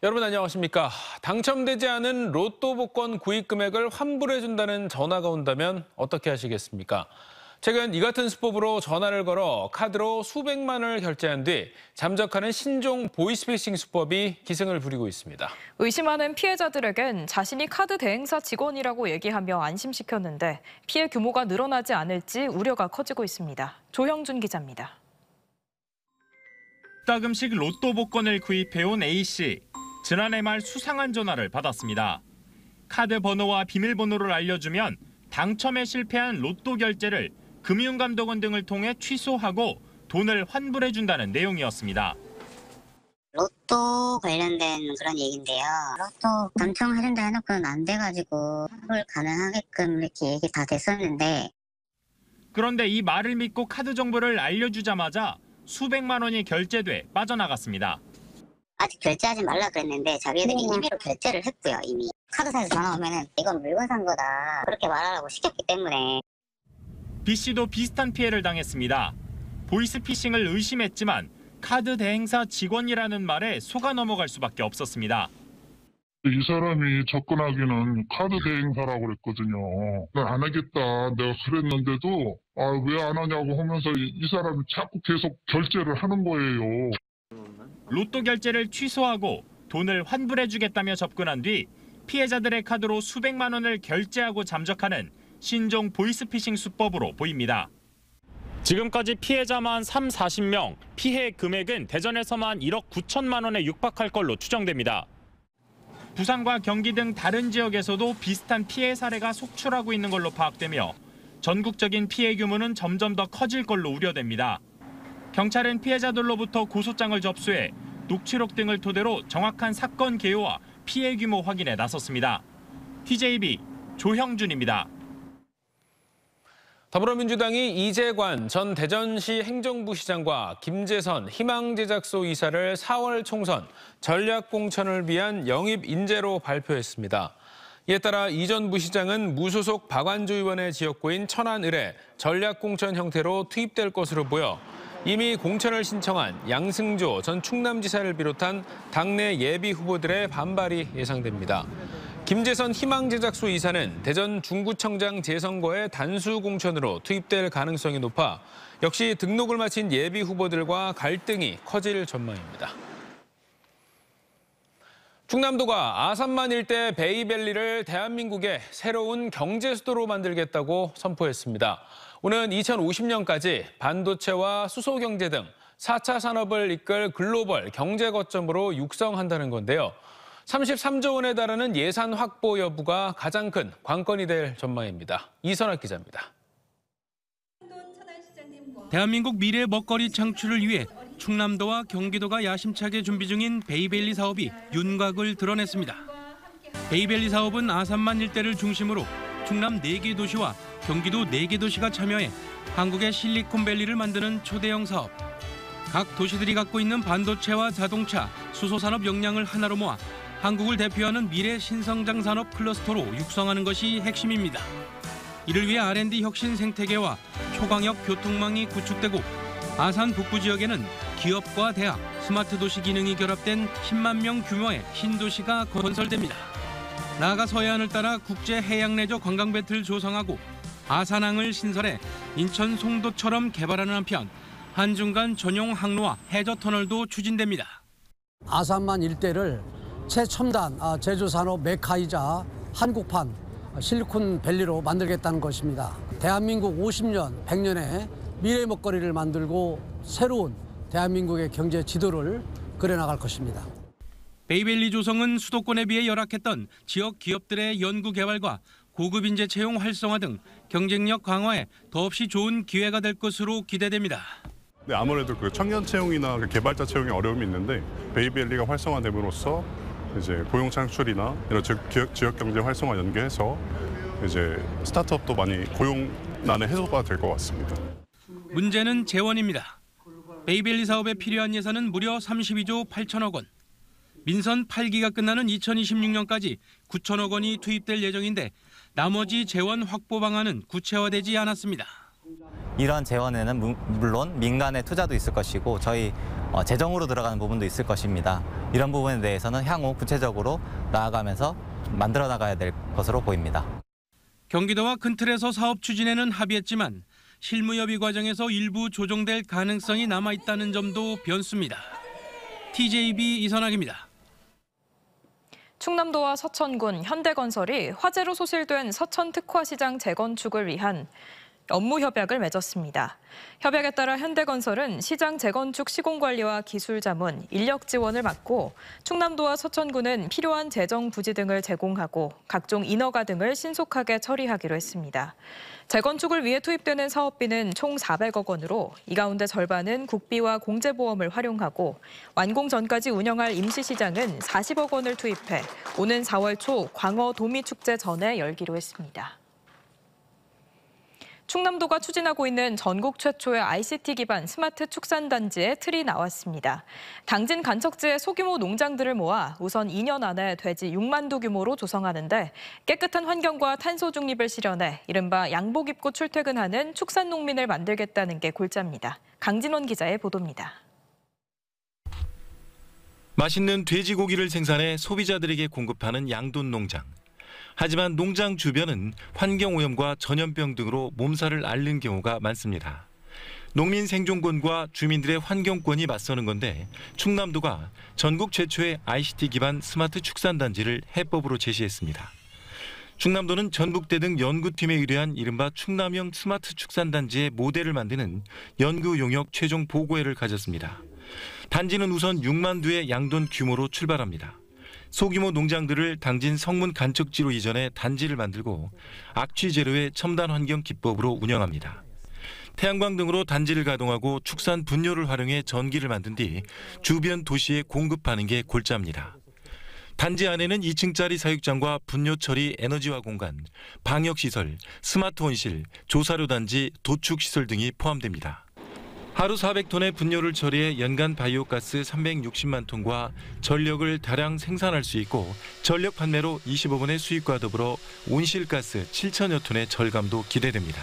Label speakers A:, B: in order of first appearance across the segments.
A: 여러분 안녕하십니까? 당첨되지 않은 로또 복권 구입 금액을 환불해준다는 전화가 온다면 어떻게 하시겠습니까? 최근 이 같은 수법으로 전화를 걸어 카드로 수백만 원을 결제한 뒤 잠적하는 신종 보이스피싱 수법이 기승을 부리고 있습니다.
B: 의심하는 피해자들에겐 자신이 카드 대행사 직원이라고 얘기하며 안심시켰는데 피해 규모가 늘어나지 않을지 우려가 커지고 있습니다. 조형준 기자입니다.
C: 따금씩 로또 복권을 구입해온 A씨. 지난해 말 수상한 전화를 받았습니다. 카드 번호와 비밀번호를 알려주면 당첨에 실패한 로또 결제를 금융감독원 등을 통해 취소하고 돈을 환불해준다는 내용이었습니다.
D: 로또 관련된 그런 얘기인데요. 로또 당첨해준다 해놓고는 안 돼가지고 환불 가능하게끔 이렇게 얘기 다 됐었는데.
C: 그런데 이 말을 믿고 카드 정보를 알려주자마자 수백만 원이 결제돼 빠져나갔습니다.
D: 아직 결제하지 말라 그랬는데 자기들이 임의로 결제를 했고요. 이미 카드사에서 전화 오면은 이건 물건 산 거다 그렇게 말하라고 시켰기 때문에.
C: B씨도 비슷한 피해를 당했습니다. 보이스피싱을 의심했지만 카드 대행사 직원이라는 말에 속아 넘어갈 수밖에 없었습니다.
E: 이 사람이 접근하기는 카드 대행사라고 그랬거든요. 난 안 하겠다 내가 그랬는데도 왜 안 하냐고 하면서 이 사람이 자꾸 계속 결제를 하는 거예요.
C: 로또 결제를 취소하고 돈을 환불해주겠다며 접근한 뒤 피해자들의 카드로 수백만 원을 결제하고 잠적하는 신종 보이스피싱 수법으로 보입니다. 지금까지 피해자만 40명, 피해 금액은 대전에서만 1억 9천만 원에 육박할 걸로 추정됩니다. 부산과 경기 등 다른 지역에서도 비슷한 피해 사례가 속출하고 있는 걸로 파악되며 전국적인 피해 규모는 점점 더 커질 걸로 우려됩니다. 경찰은 피해자들로부터 고소장을 접수해 녹취록 등을 토대로 정확한 사건 개요와 피해 규모 확인에 나섰습니다. TJB 조형준입니다.
A: 더불어민주당이 이재관 전 대전시 행정부시장과 김재선 희망제작소 이사를 4월 총선 전략공천을 위한 영입 인재로 발표했습니다. 이에 따라 이 전 부시장은 무소속 박완주 의원의 지역구인 천안을에 전략공천 형태로 투입될 것으로 보여 이미 공천을 신청한 양승조 전 충남지사를 비롯한 당내 예비 후보들의 반발이 예상됩니다. 김재선 희망제작소 이사는 대전 중구청장 재선거의 단수 공천으로 투입될 가능성이 높아 역시 등록을 마친 예비 후보들과 갈등이 커질 전망입니다. 충남도가 아산만 일대 베이밸리를 대한민국의 새로운 경제 수도로 만들겠다고 선포했습니다. 오는 2050년까지 반도체와 수소경제 등 4차 산업을 이끌 글로벌 경제 거점으로 육성한다는 건데요. 33조 원에 달하는 예산 확보 여부가 가장 큰 관건이 될 전망입니다. 이선학 기자입니다.
F: 대한민국 미래 먹거리 창출을 위해 충남도와 경기도가 야심차게 준비 중인 베이밸리 사업이 윤곽을 드러냈습니다. 베이밸리 사업은 아산만 일대를 중심으로 충남 4개 도시와 경기도 4개 도시가 참여해 한국의 실리콘밸리를 만드는 초대형 사업. 각 도시들이 갖고 있는 반도체와 자동차, 수소산업 역량을 하나로 모아 한국을 대표하는 미래 신성장 산업 클러스터로 육성하는 것이 핵심입니다. 이를 위해 R&D 혁신 생태계와 초광역 교통망이 구축되고 아산 북부 지역에는 기업과 대학, 스마트 도시 기능이 결합된 10만 명 규모의 신도시가 건설됩니다. 나아가 서해안을 따라 국제 해양 레저 관광 벨트를 조성하고 아산항을 신설해 인천 송도처럼 개발하는 한편 한중간 전용 항로와 해저 터널도 추진됩니다.
G: 아산만 일대를 최첨단 제조산업 메카이자 한국판 실리콘밸리로 만들겠다는 것입니다. 대한민국 50년, 100년의 미래 먹거리를 만들고 새로운 대한민국의 경제 지도를 그려나갈 것입니다.
F: 베이밸리 조성은 수도권에 비해 열악했던 지역 기업들의 연구 개발과 고급 인재 채용 활성화 등 경쟁력 강화에 더없이 좋은 기회가 될 것으로 기대됩니다.
H: 네, 아무래도 그 청년 채용이나 그 개발자 채용에 어려움이 있는데 베이밸리가 활성화됨으로써 이제 고용 창출이나 이런 지역 경제 활성화 연계해서 이제 스타트업도 많이 고용난의 해소가 될 것 같습니다.
F: 문제는 재원입니다. 베이밸리 사업에 필요한 예산은 무려 32조 8천억 원. 민선 8기가 끝나는 2026년까지 9천억 원이 투입될 예정인데 나머지 재원 확보 방안은 구체화되지 않았습니다.
I: 이런 재원에는 물론 민간의 투자도 있을 것이고 저희 재정으로 들어가는 부분도 있을 것입니다. 이런 부분에 대해서는 향후 구체적으로 나아가면서 만들어 나가야 될 것으로 보입니다.
F: 경기도와 큰 틀에서 사업 추진에는 합의했지만 실무 협의 과정에서 일부 조정될 가능성이 남아있다는 점도 변수입니다. TJB 이선학입니다.
B: 충남도와 서천군, 현대건설이 화재로 소실된 서천 특화시장 재건축을 위한 업무 협약을 맺었습니다. 협약에 따라 현대건설은 시장 재건축 시공관리와 기술 자문, 인력 지원을 맡고 충남도와 서천군은 필요한 재정 부지 등을 제공하고 각종 인허가 등을 신속하게 처리하기로 했습니다. 재건축을 위해 투입되는 사업비는 총 400억 원으로 이 가운데 절반은 국비와 공제보험을 활용하고 완공 전까지 운영할 임시시장은 40억 원을 투입해 오는 4월 초 광어 도미축제 전에 열기로 했습니다. 충남도가 추진하고 있는 전국 최초의 ICT 기반 스마트 축산단지의 틀이 나왔습니다. 당진 간척지의 소규모 농장들을 모아 우선 2년 안에 돼지 6만 두 규모로 조성하는데 깨끗한 환경과 탄소 중립을 실현해 이른바 양복 입고 출퇴근하는 축산 농민을 만들겠다는 게 골자입니다. 강진원 기자의 보도입니다.
J: 맛있는 돼지고기를 생산해 소비자들에게 공급하는 양돈 농장. 하지만 농장 주변은 환경오염과 전염병 등으로 몸살을 앓는 경우가 많습니다. 농민 생존권과 주민들의 환경권이 맞서는 건데 충남도가 전국 최초의 ICT 기반 스마트 축산단지를 해법으로 제시했습니다. 충남도는 전북대 등 연구팀에 의뢰한 이른바 충남형 스마트 축산단지의 모델을 만드는 연구 용역 최종 보고회를 가졌습니다. 단지는 우선 6만 두의 양돈 규모로 출발합니다. 소규모 농장들을 당진 성문 간척지로 이전해 단지를 만들고 악취 제로의 첨단 환경 기법으로 운영합니다. 태양광 등으로 단지를 가동하고 축산 분뇨를 활용해 전기를 만든 뒤 주변 도시에 공급하는 게 골자입니다. 단지 안에는 2층짜리 사육장과 분뇨 처리 에너지화 공간, 방역시설, 스마트 온실, 조사료 단지, 도축시설 등이 포함됩니다. 하루 400톤의 분뇨를 처리해 연간 바이오가스 360만 톤과 전력을 다량 생산할 수 있고 전력 판매로 20억 원의 수익과 더불어 온실가스 7천여 톤의 절감도 기대됩니다.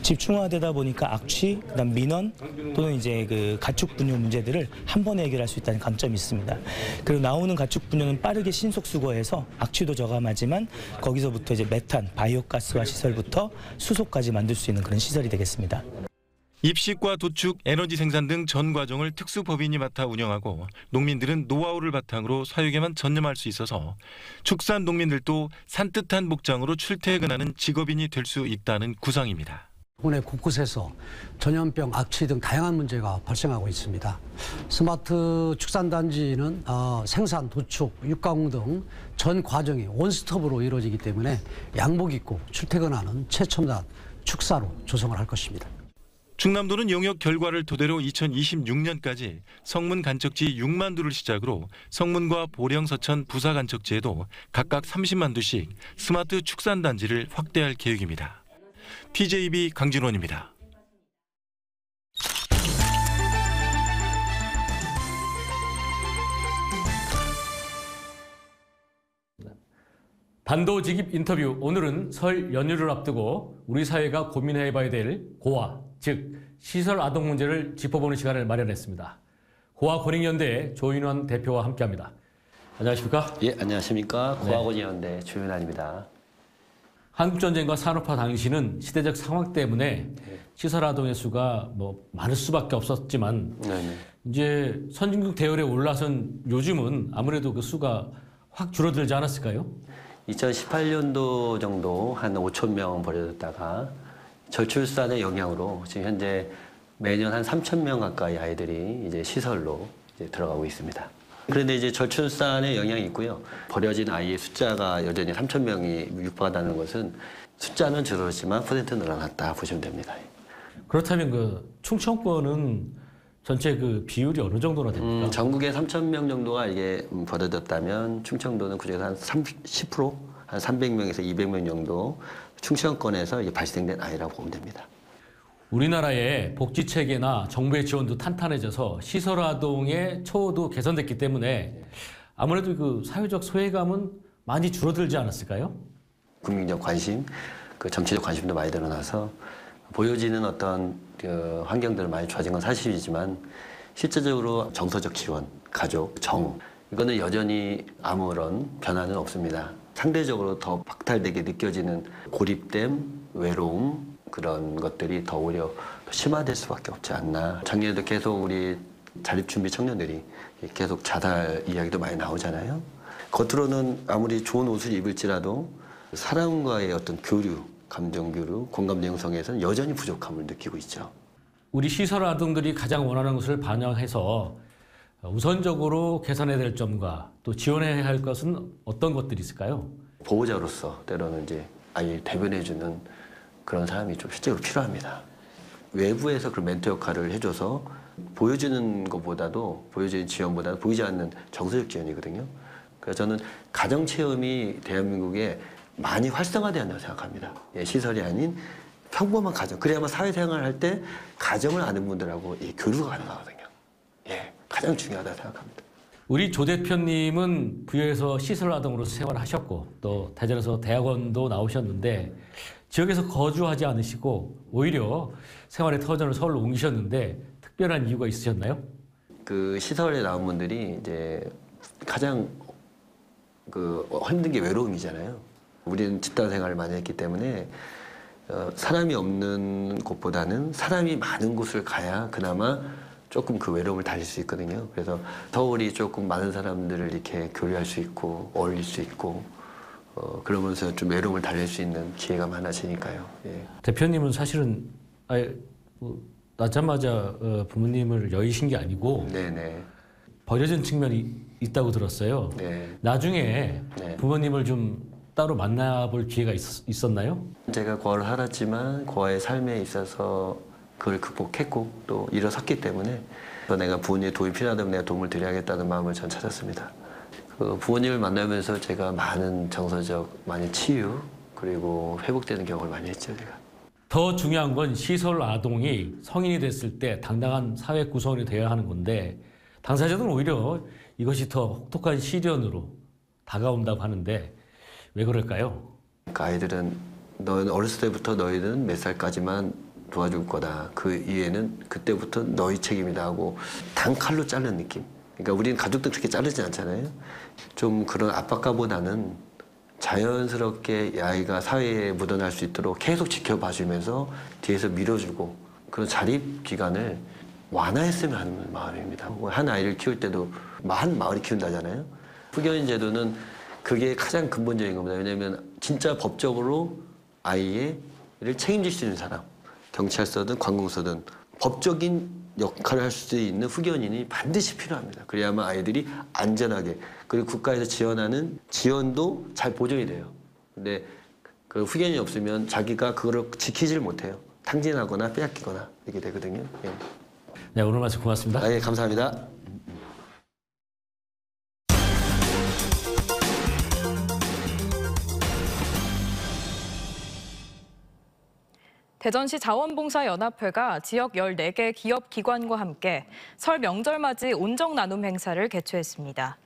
K: 집중화되다 보니까 악취, 그다음 민원 또는 이제 그 가축 분뇨 문제들을 한 번에 해결할 수 있다는 강점이 있습니다. 그리고 나오는 가축 분뇨는 빠르게 신속 수거해서 악취도 저감하지만 거기서부터 이제 메탄, 바이오가스화 시설부터 수소까지 만들 수 있는 그런 시설이 되겠습니다.
J: 입식과 도축, 에너지 생산 등 전 과정을 특수법인이 맡아 운영하고 농민들은 노하우를 바탕으로 사육에만 전념할 수 있어서 축산 농민들도 산뜻한 복장으로 출퇴근하는 직업인이 될 수 있다는 구상입니다.
G: 국내 곳곳에서 전염병, 악취 등 다양한 문제가 발생하고 있습니다. 스마트 축산단지는 생산, 도축, 육가공 등 전 과정이 원스톱으로 이루어지기 때문에 양복 입고 출퇴근하는 최첨단 축사로 조성을 할 것입니다.
J: 충남도는 용역 결과를 토대로 2026년까지 성문 간척지 6만 두를 시작으로 성문과 보령, 서천, 부사 간척지에도 각각 30만 두씩 스마트 축산단지를 확대할 계획입니다. TJB 강진원입니다.
L: 반도직입 인터뷰. 오늘은 설 연휴를 앞두고 우리 사회가 고민해봐야 될 고아, 즉 시설 아동 문제를 짚어보는 시간을 마련했습니다. 고아권익연대 조윤환 대표와 함께합니다. 안녕하십니까?
M: 예, 안녕하십니까? 고아권익연대 조윤환입니다.
L: 한국전쟁과 산업화 당시는 시대적 상황 때문에 시설 아동의 수가 많을 수밖에 없었지만 이제 선진국 대열에 올라선 요즘은 아무래도 그 수가 확 줄어들지 않았을까요?
M: 2018년도 정도 한 5천 명 버려졌다가 저출산의 영향으로 지금 현재 매년 한 3천 명 가까이 아이들이 이제 시설로 이제 들어가고 있습니다. 그런데 이제 저출산의 영향이 있고요. 버려진 아이의 숫자가 여전히 3천 명이 육박하다는 것은 숫자는 줄어들지만 퍼센트 늘어났다 보시면 됩니다.
L: 그렇다면 그 충청권은 전체 그 비율이 어느 정도나 됩니까?
M: 전국에 3천 명 정도가 이게 버려졌다면 충청도는 그중에서 한 10%, 한 300명에서 200명 정도 충청권에서 이게 발생된 아이라고 보면 됩니다.
L: 우리나라의 복지 체계나 정부의 지원도 탄탄해져서 시설 아동의 처우도 개선됐기 때문에 아무래도 그 사회적 소외감은 많이 줄어들지 않았을까요?
M: 국민적 관심, 그 정치적 관심도 많이 늘어나서 보여지는 어떤 그 환경들은 많이 좋아진 건 사실이지만 실제적으로 정서적 지원, 가족, 정 이거는 여전히 아무런 변화는 없습니다. 상대적으로 더 박탈되게 느껴지는 고립됨, 외로움 그런 것들이 더 오히려 더 심화될 수밖에 없지 않나. 작년에도 계속 우리 자립준비 청년들이 계속 자살 이야기도 많이 나오잖아요. 겉으로는 아무리 좋은 옷을 입을지라도 사람과의 어떤 교류, 감정 교류, 공감 형성에서는 여전히 부족함을 느끼고 있죠.
L: 우리 시설 아동들이 가장 원하는 것을 반영해서 우선적으로 개선해야 될 점과 또 지원해야 할 것은 어떤 것들이 있을까요?
M: 보호자로서 때로는 이제 아이를 대변해주는 그런 사람이 좀 실제로 필요합니다. 외부에서 그런 멘토 역할을 해줘서 보여주는 것보다도 보여주는 지원보다는 보이지 않는 정서적 지원이거든요. 그래서 저는 가정 체험이 대한민국에 많이 활성화되어야 한다고 생각합니다. 예, 시설이 아닌 평범한 가정. 그래야만 사회생활을 할 때 가정을 아는 분들하고 교류가 가능하거든요. 예, 가장 중요하다고 생각합니다.
L: 우리 조 대표님은 부여에서 시설 아동으로서 생활하셨고 또 대전에서 대학원도 나오셨는데 지역에서 거주하지 않으시고 오히려 생활의 터전을 서울로 옮기셨는데 특별한 이유가 있으셨나요?
M: 그 시설에 나온 분들이 이제 가장 힘든 게 외로움이잖아요. 우리는 집단 생활을 많이 했기 때문에 사람이 없는 곳보다는 사람이 많은 곳을 가야 그나마 조금 그 외로움을 달랠 수 있거든요. 그래서 서울이 조금 많은 사람들을 이렇게 교류할 수 있고 어울릴 수 있고 그러면서 좀 외로움을 달랠 수 있는 기회가 많아지니까요. 예.
L: 대표님은 사실은 낳자마자 부모님을 여의신 게 아니고
M: 네네.
L: 버려진 측면이 있다고 들었어요.
M: 네.
L: 나중에
M: 네.
L: 부모님을 좀 따로 만나볼 기회가 있었나요?
M: 제가 고아를 살았지만 고아의 삶에 있어서 그걸 극복했고 또 일어섰기 때문에 내가 부모님의 도움이 필요하다면 내가 도움을 드려야겠다는 마음을 전 찾았습니다. 그 부모님을 만나면서 제가 많은 정서적 많이 치유 그리고 회복되는 경험을 많이 했죠. 제가.
L: 더 중요한 건 시설 아동이 성인이 됐을 때 당당한 사회 구성원이 되어야 하는 건데 당사자들은 오히려 이것이 더 혹독한 시련으로 다가온다고 하는데 왜 그럴까요?
M: 그 아이들은 너는 어렸을 때부터 너희는 몇 살까지만 도와줄 거다. 그 이후에는 그때부터 너희 책임이다 하고 단칼로 자르는 느낌. 그러니까 우리는 가족들 그렇게 자르지 않잖아요. 좀 그런 압박감보다는 자연스럽게 아이가 사회에 묻어날 수 있도록 계속 지켜봐주면서 뒤에서 밀어주고 그런 자립 기간을 완화했으면 하는 마음입니다. 한 아이를 키울 때도 한 마을이 키운다잖아요. 후견인 제도는 그게 가장 근본적인 겁니다. 왜냐하면 진짜 법적으로 아이를 책임질 수 있는 사람, 경찰서든 관공서든 법적인 역할을 할 수 있는 후견인이 반드시 필요합니다. 그래야만 아이들이 안전하게 그리고 국가에서 지원하는 지원도 잘 보존이 돼요. 근데 그 후견인이 없으면 자기가 그거를 지키질 못해요. 탕진하거나 빼앗기거나 이렇게 되거든요. 예.
L: 네, 오늘 말씀 고맙습니다.
M: 예, 감사합니다.
B: 대전시 자원봉사연합회가 지역 14개 기업 기관과 함께 설 명절 맞이 온정 나눔 행사를 개최했습니다.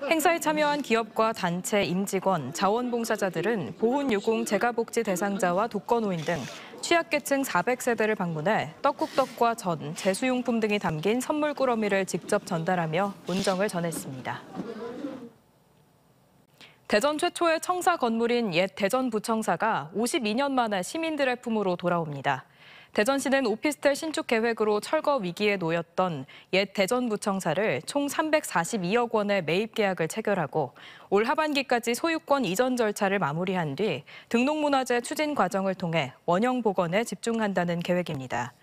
B: 행사에 참여한 기업과 단체, 임직원, 자원봉사자들은 보훈유공 재가복지 대상자와 독거노인 등 취약계층 400세대를 방문해 떡국떡과 전, 제수용품 등이 담긴 선물 꾸러미를 직접 전달하며 온정을 전했습니다. 대전 최초의 청사 건물인 옛 대전부청사가 52년 만에 시민들의 품으로 돌아옵니다. 대전시는 오피스텔 신축 계획으로 철거 위기에 놓였던 옛 대전부청사를 총 342억 원의 매입 계약을 체결하고 올 하반기까지 소유권 이전 절차를 마무리한 뒤 등록문화재 추진 과정을 통해 원형 복원에 집중한다는 계획입니다.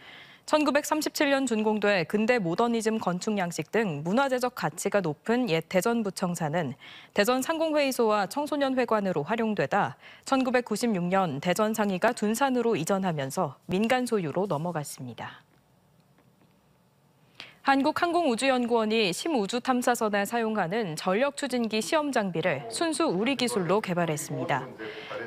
B: 1937년 준공돼 근대 모더니즘 건축 양식 등 문화재적 가치가 높은 옛 대전부청사는 대전 상공회의소와 청소년회관으로 활용되다 1996년 대전상이가 둔산으로 이전하면서 민간 소유로 넘어갔습니다. 한국항공우주연구원이 심우주탐사선에 사용하는 전력추진기 시험 장비를 순수 우리 기술로 개발했습니다.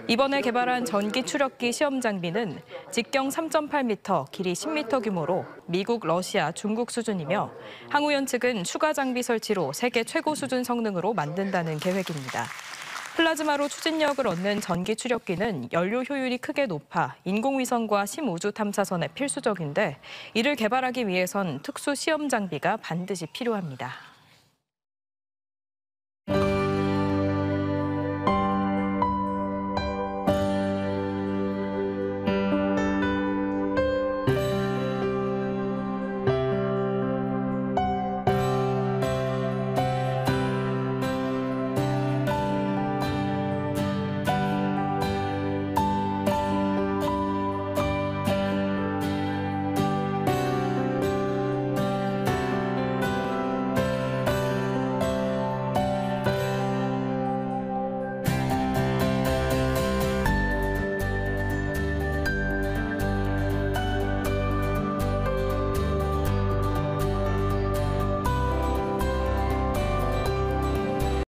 B: 이번에 개발한 전기 추력기 시험 장비는 직경 3.8m, 길이 10m 규모로 미국, 러시아, 중국 수준이며 항우연 측은 추가 장비 설치로 세계 최고 수준 성능으로 만든다는 계획입니다. 플라즈마로 추진력을 얻는 전기 추력기는 연료 효율이 크게 높아 인공위성과 심우주 탐사선에 필수적인데 이를 개발하기 위해선 특수 시험 장비가 반드시 필요합니다.